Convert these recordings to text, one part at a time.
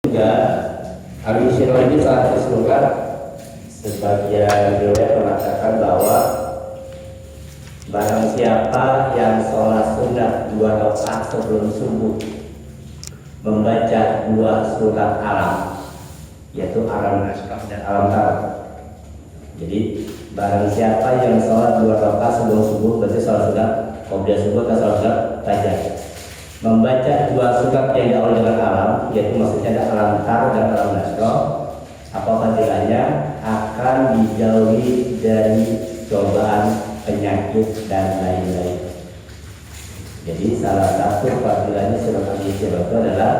juga Al-Isyirah ini saat disebutkan sebagian riwayat mengatakan bahwa barang siapa yang sholat sunat 2 rakaat sebelum subuh membaca 2 surat alam, yaitu alam nasrah dan alam tarot. Jadi barang siapa yang sholat 2 rakaat sebelum subuh, berarti sholat sunat qobliyah subuh atau sholat sunat fajar, membaca 2 surat yang diawali dengan alam, yaitu maksudnya ada alam tar dan alam nasrah, apa fadilahnya? Akan dijauhi dari cobaan, penyakit dan lain-lain. Jadi salah satu fadilahnya surat Al-Isyirah itu adalah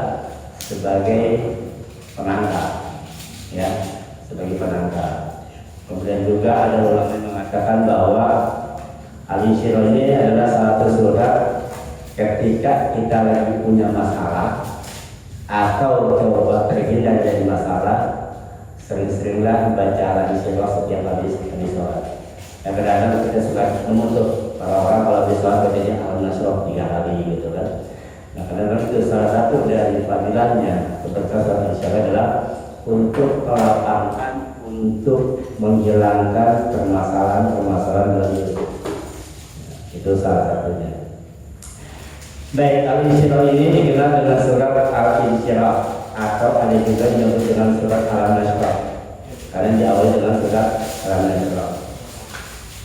sebagai penangkal, ya, sebagai penangkal. Kemudian juga ada ulama yang mengatakan bahwa Al-Isyirah ini adalah satu surat ketika kita lagi punya masalah atau coba terhindar dari masalah, sering-seringlah baca Al-Isyirah setiap habis sholat. Dan kadang-kadang kita suka menutup para orang kalau habis sholat bacanya Al-Nasrah 3 kali gitu kan. Nah kadang-kadang itu salah satu dari fadilahnya keberkahan Al-Isyirah adalah untuk melapangkan, untuk menghilangkan permasalahan-permasalahan dalam hidup. Itu salah satunya. Baik, Al-Isyirah ini dikenal dengan surat Al-Isyirah atau ada juga yang disebut dengan surat Al-Nasrah, karena diawali dengan surat Al-Nasrah.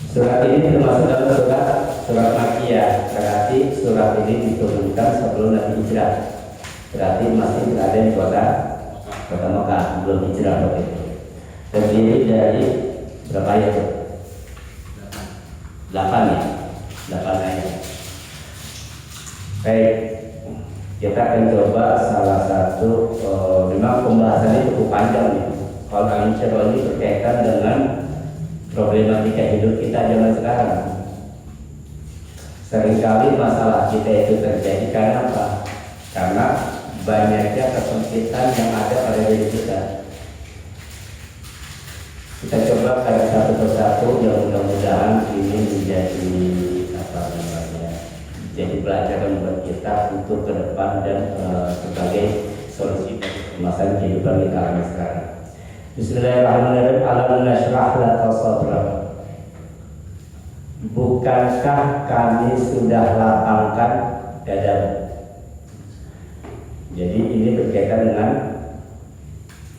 Surat ini termasuk dalam surat Makkiyah, berarti surat ini diturunkan sebelum Nabi hijrah. Berarti masih berada di kota Mekah, belum hijrah begitu. Terdiri dari berapa ayat? 8 ya, 8 ayat. Baik, kita akan coba salah satu. Memang pembahasannya cukup panjang nih. Kalau Al-Isyirah ini berkaitan dengan problematika hidup kita zaman sekarang. Seringkali masalah kita itu terjadi karena apa? Karena banyaknya kesempitan yang ada pada diri kita. Kita coba kayak satu persatu yang mudah-mudahan ini menjadi jadi pelajaran buat kita untuk ke depan dan sebagai solusi permasalahan kehidupan kita sekarang. Bismillahirrahmanirrahim. Alam nashrah laka sadrak. Bukankah kami sudah lapangkan dadamu? Jadi ini berkaitan dengan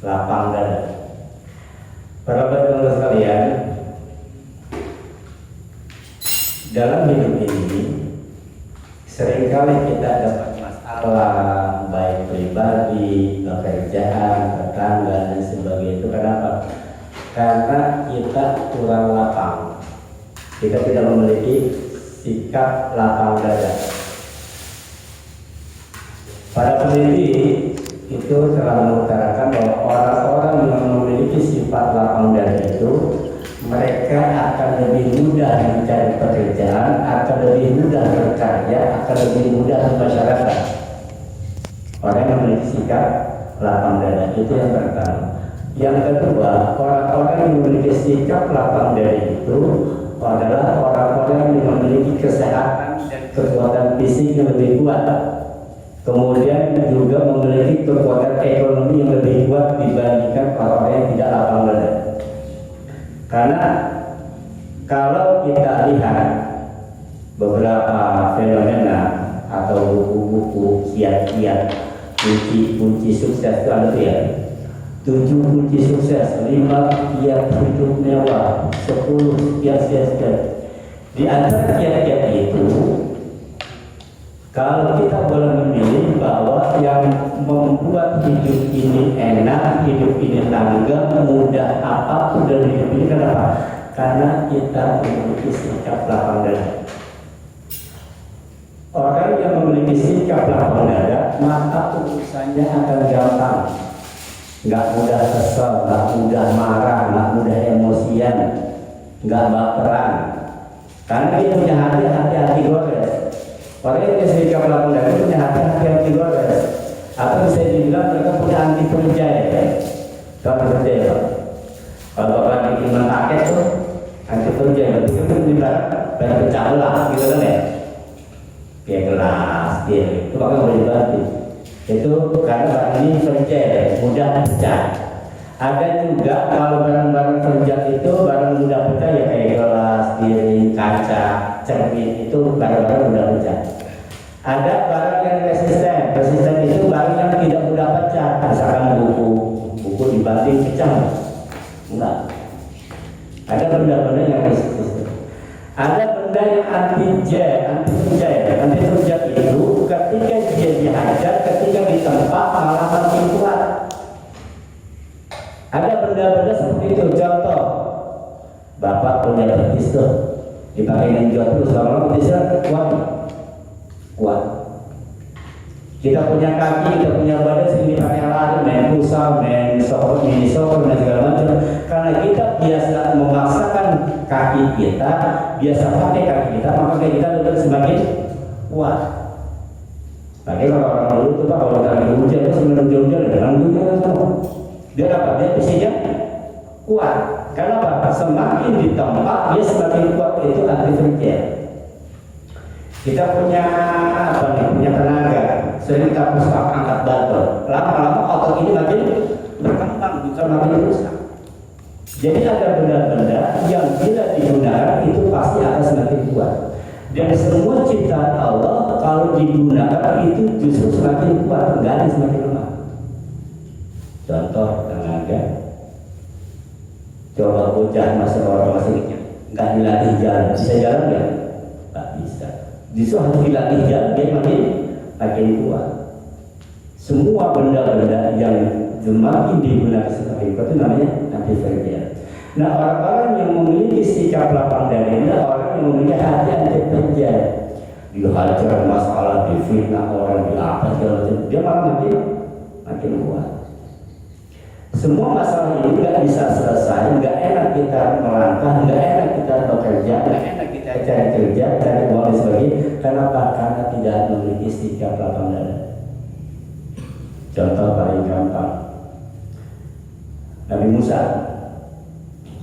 lapang dada. Para pendengar sekalian, dalam hidup ini seringkali kita dapat masalah, baik pribadi, pekerjaan, tetangga dan sebagainya. Itu kenapa? Karena kita kurang lapang. Kita tidak memiliki sikap lapang dada. Para peneliti itu telah mengutarakan bahwa orang-orang yang memiliki sifat lapang dada itu, mereka akan lebih mudah mencari pekerjaan, akan lebih mudah berkarya, akan lebih mudah bermasyarakat. Orang yang memiliki sikap lapang dada itu yang pertama. Yang kedua, orang-orang yang memiliki sikap lapang dada itu adalah orang-orang yang memiliki kesehatan dan kekuatan fisik yang lebih kuat. Kemudian juga memiliki kekuatan ekonomi yang lebih kuat dibandingkan orang-orang yang tidak lapang dada. Karena kalau kita lihat beberapa fenomena atau buku-buku kiat-kiat kunci sukses itu ada tuh ya, 7 kunci sukses, 5 kiat hidup mewah, 10 kiat. Di antara kiat-kiat itu, kalau kita boleh memilih bahwa yang membuat hidup ini enak, hidup ini langgeng, mudah apapun dari hidup ini, kenapa? Karena kita memiliki sikap lapang dada. Orang yang memiliki sikap lapang dada, maka urusannya akan gampang. Nggak mudah kesel, nggak mudah marah, nggak mudah emosian, nggak baperan. Karena dia punya hati gores. Orang yang punya sikap lapang dada punya hati gores. Atau bisa dibilang mereka punya anti percaya. Kalau percaya, kalau bapak bikin paket tuh anti percaya, itu juga banyak pecah belah, gitu kan ya? Kayak gelas, itu bakal boleh dibantu. Itu karena ini fragile, mudah pecah. Ada juga kalau barang-barang fragile itu barang mudah pecah ya kayak gelas, piring, kaca, cermin itu barang-barang mudah pecah. Ada barang yang resisten. Resisten itu barang yang tidak mudah pecah. Misalkan buku dibanting pecah, enggak. Ada benda-benda yang resisten. Ada benda yang anti-fragile itu ketika dia dihajar, ketika ditempa malah makin kuat. Ada benda-benda seperti itu. Contoh, bapak punya betis tuh, dipakai ninjau terus, lama-lama betisnya kuat. Kita punya kaki, kita punya badan sering dipakai lari, main futsal, main soccer, mini soccer dan segala macam. Karena kita biasa memaksakan kaki kita, biasa pakai kaki kita, maka kaki kita lebih semakin kuat. Makanya kalau orang dulu tuh pak, kalau lagi hujan itu sebelum hujan dengan hujan semua. Dia dapat dia fisiknya kuat. Karena apa? Semakin ditempa dia semakin kuat, itu anti-fragile. Kita punya apa nih? Punya tenaga. Sering kita pusat angkat batu. Lama-lama otot ini makin berkembang, bukan makin rusak. Jadi ada benda-benda yang bila digunakan itu pasti akan semakin kuat. Dan semua ciptaan Allah kalau digunakan itu justru semakin kuat, enggak ada semakin lemah. Contoh tenaga. Coba bocah masa orang masih nggak dilatih jalan, bisa jalan nggak? Nggak bisa. Justru harus dilatih jalan dia makin kuat. Semua benda-benda yang semakin digunakan semakin kuat itu namanya anti-fragile. Nah, orang-orang yang memiliki sikap lapang dada adalah orang yang memiliki hati anti-fragile. Dihajar masalah, difitnah orang, di apa segala macam, dia malah makin kuat. Semua masalah ini nggak bisa selesai, nggak enak kita melangkah, nggak enak kita bekerja, nggak enak kita cari kerja, cari uang dan sebagainya. Kenapa? Karena tidak memiliki sikap lapang dada. Contoh paling gampang, Nabi Musa.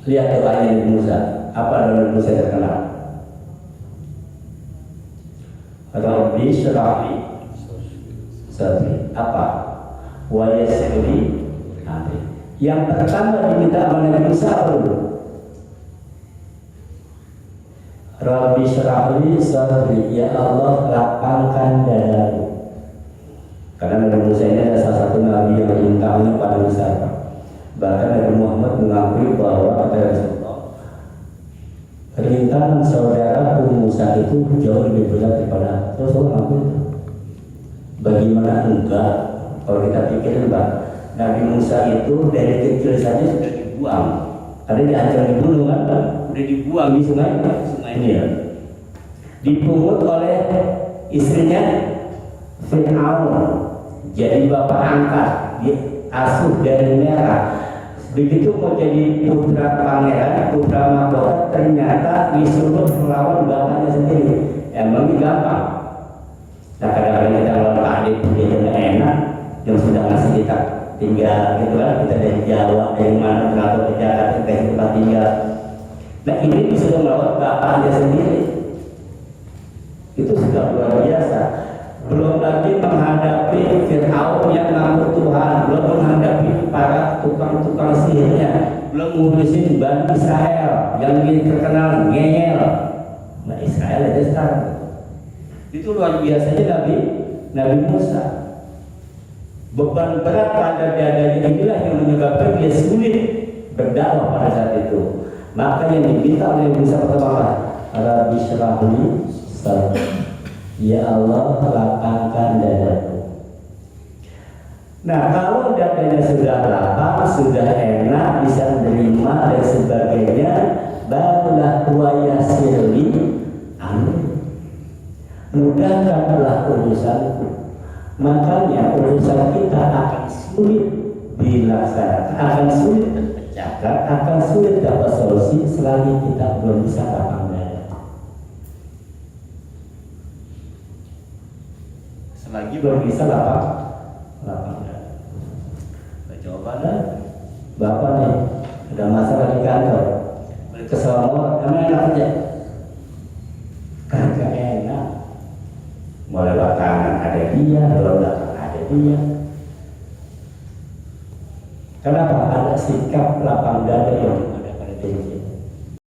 Lihat doanya Nabi Musa. Apa Nabi Musa terkenal? Rabbi shrah li sadri. Apa? Wa yassir li amri. Yang pertama diminta sama Nabi Musa apa dulu? Rabbi shrah li sadri. Ya Allah, lapangkan dadaku. Karena Nabi Musa ini adalah salah satu nabi yang bintangnya pada besar. Bahkan Nabi Muhammad mengakui bahwa kata Rasulullah, rintangan saudara Musa itu jauh lebih berat daripada Rasulullah mengakui itu. Bagaimana enggak? Kalau kita pikir Mbak, Nabi Musa itu dari kecil saja sudah dibuang. Karena diancam dibunuh kan? Sudah dibuang di sungai Nil. Dipungut oleh istrinya Fir'aun. Jadi bapak angkat, diasuh dari merah. Begitu mau jadi putra pangeran, putra mahkota, ternyata disuruh melawan bapaknya sendiri. Emang gampang. Nah kadang-kadang kita lawan Pak Adik dia nggak enak, yang sudah ngasih kita tinggal gitu kan, kita dari Jawa, dari mana, kenapa ke Jakarta, kita tempat tinggal. Nah ini disuruh melawan bapaknya sendiri. Itu sudah luar biasa. Belum lagi menghadapi Fir'aun yang ngamuk Tuhan, belum menghadapi para tukang-tukang sihirnya, belum ngurusin Bani Israel yang terkenal ngeyel. Nah Israel aja sekarang. Itu luar biasanya Nabi Musa. Beban berat pada dadanya inilah yang menyebabkan dia sulit berdakwah pada saat itu. Maka yang diminta oleh Musa pertama, Rabbi shrah li sadri. Ya Allah, lapangkan dadaku. Nah, kalau dadanya sudah lapang, sudah enak, bisa menerima dan sebagainya, barulah wa yassir li amri. Mudahkanlah urusanku. Makanya urusan kita akan sulit dilaksanakan, akan sulit terpecahkan, akan sulit dapat solusi selagi kita belum bisa lapang dada. Lagi belum bisa lapang dada. Jawabannya, Bapak nih ada masalah di kantor, kesel mau, emang enak aja? Kagak enak. Mau lewat kanan ada dia, lewat belakang ada dia. Kenapa? Ada sikap lapang dada yang